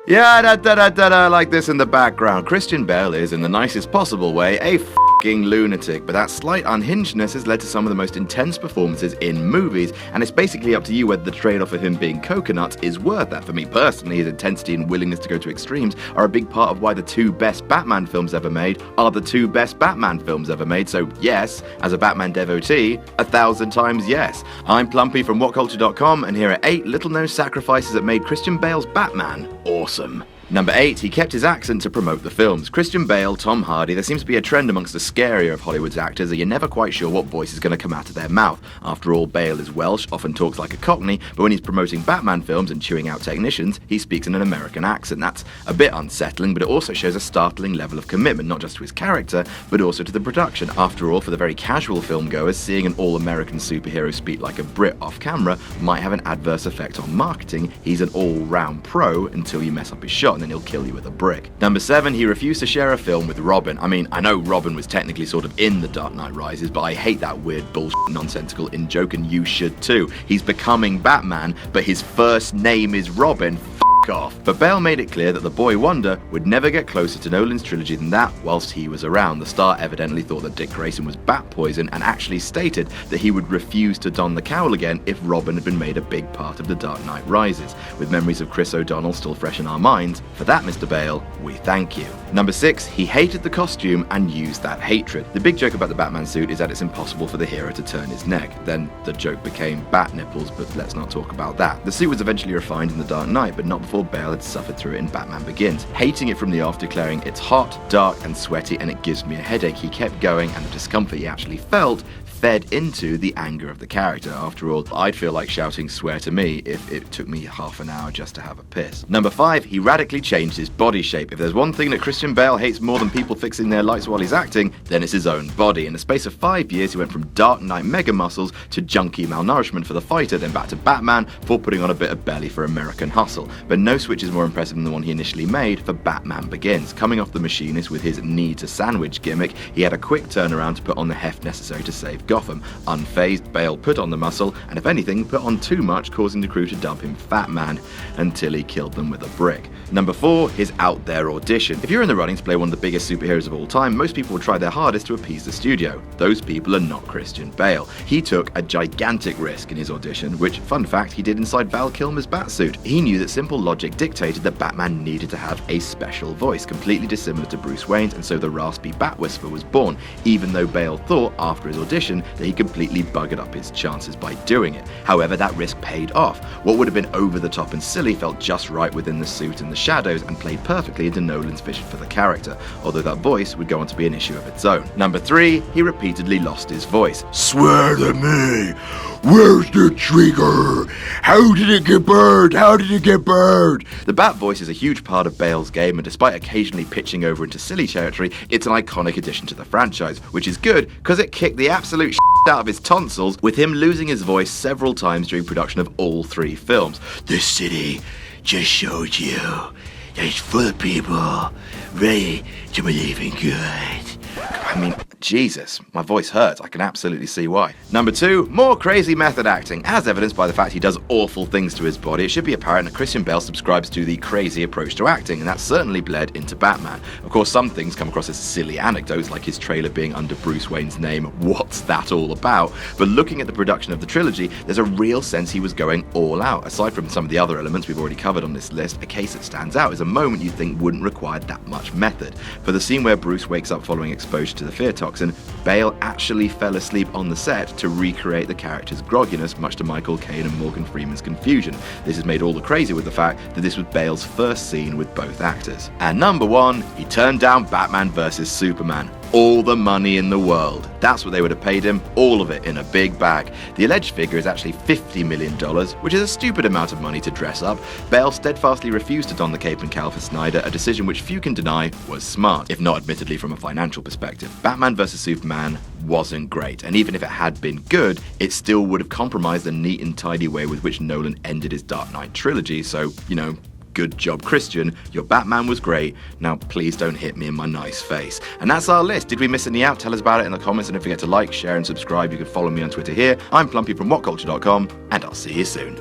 Yeah, da-da-da-da-da, like this in the background. Christian Bale is, in the nicest possible way, a f***ing lunatic, but that slight unhingedness has led to some of the most intense performances in movies, and it's basically up to you whether the trade-off of him being coconuts is worth that. For me personally, his intensity and willingness to go to extremes are a big part of why the two best Batman films ever made are the two best Batman films ever made, so yes, as a Batman devotee, 1,000 times yes. I'm Plumpy from Whatculture.com, and here are 8 little-known sacrifices that made Christian Bale's Batman awesome. Number 8, he kept his accent to promote the films. Christian Bale, Tom Hardy, there seems to be a trend amongst the scarier of Hollywood's actors that you're never quite sure what voice is going to come out of their mouth. After all, Bale is Welsh, often talks like a Cockney, but when he's promoting Batman films and chewing out technicians, he speaks in an American accent. That's a bit unsettling, but it also shows a startling level of commitment, not just to his character, but also to the production. After all, for the very casual filmgoers, seeing an all-American superhero speak like a Brit off-camera might have an adverse effect on marketing. He's an all-round pro until you mess up his shot, and then he'll kill you with a brick. Number 7, he refused to share a film with Robin. I mean, I know Robin was technically sort of in The Dark Knight Rises, but I hate that weird bullshit nonsensical in-joke, and you should too. He's becoming Batman, but his first name is Robin. Off. But Bale made it clear that the boy Wonder would never get closer to Nolan's trilogy than that whilst he was around. The star evidently thought that Dick Grayson was bat poison and actually stated that he would refuse to don the cowl again if Robin had been made a big part of The Dark Knight Rises. With memories of Chris O'Donnell still fresh in our minds, for that, Mr. Bale, we thank you. Number 6, he hated the costume and used that hatred. The big joke about the Batman suit is that it's impossible for the hero to turn his neck. Then the joke became bat nipples, but let's not talk about that. The suit was eventually refined in The Dark Knight, but not before Bale had suffered through it in Batman Begins. Hating it from the off, declaring it's hot, dark, and sweaty, and it gives me a headache. He kept going, and the discomfort he actually felt fed into the anger of the character. After all, I'd feel like shouting "swear to me" if it took me half an hour just to have a piss. Number 5, he radically changed his body shape. If there's one thing that Christian Bale hates more than people fixing their lights while he's acting, then it's his own body. In the space of 5 years, he went from Dark Knight mega muscles to junky malnourishment for the fighter, then back to Batman for putting on a bit of belly for American hustle. But no switch is more impressive than the one he initially made for Batman Begins. Coming off The Machinist with his knee-to-sandwich gimmick, he had a quick turnaround to put on the heft necessary to save Gotham. Unfazed, Bale put on the muscle, and if anything, put on too much, causing the crew to dub him Fat Man, until he killed them with a brick. Number 4, his out there audition. If you're in the running to play one of the biggest superheroes of all time, most people will try their hardest to appease the studio. Those people are not Christian Bale. He took a gigantic risk in his audition, which, fun fact, he did inside Val Kilmer's Batsuit. He knew that simple logic dictated that Batman needed to have a special voice, completely dissimilar to Bruce Wayne's, and so the raspy Bat Whisper was born, even though Bale thought, after his audition, that he completely buggered up his chances by doing it. However, that risk paid off. What would have been over the top and silly felt just right within the suit and the shadows and played perfectly into Nolan's vision for the character, although that voice would go on to be an issue of its own. Number 3, he repeatedly lost his voice. Swear to me! Where's the trigger? How did it get burned? How did it get burned? The Bat voice is a huge part of Bale's game, and despite occasionally pitching over into silly territory, it's an iconic addition to the franchise, which is good because it kicked the absolute out of his tonsils, with him losing his voice several times during production of all 3 films. This city just showed you that it's full of people ready to believe in good. I mean, Jesus, my voice hurts. I can absolutely see why. Number 2, more crazy method acting. As evidenced by the fact he does awful things to his body, it should be apparent that Christian Bale subscribes to the crazy approach to acting, and that certainly bled into Batman. Of course, some things come across as silly anecdotes, like his trailer being under Bruce Wayne's name. What's that all about? But looking at the production of the trilogy, there's a real sense he was going all out. Aside from some of the other elements we've already covered on this list, a case that stands out is a moment you think wouldn't require that much method. For the scene where Bruce wakes up following exposure to the fear toxin, Bale actually fell asleep on the set to recreate the character's grogginess, much to Michael Caine and Morgan Freeman's confusion. This is made all the crazier with the fact that this was Bale's first scene with both actors. And number 1, he turned down Batman vs Superman. All the money in the world. That's what they would have paid him, all of it in a big bag. The alleged figure is actually $50 million, which is a stupid amount of money to dress up. Bale steadfastly refused to don the cape and cowl for Snyder, a decision which few can deny was smart, if not admittedly from a financial perspective. Batman vs Superman wasn't great, and even if it had been good, it still would have compromised the neat and tidy way with which Nolan ended his Dark Knight trilogy, so, good job, Christian. Your Batman was great. Now, please don't hit me in my nice face. And that's our list. Did we miss any out? Tell us about it in the comments, and don't forget to like, share, and subscribe. You can follow me on Twitter here. I'm Plumpy from Whatculture.com, and I'll see you soon.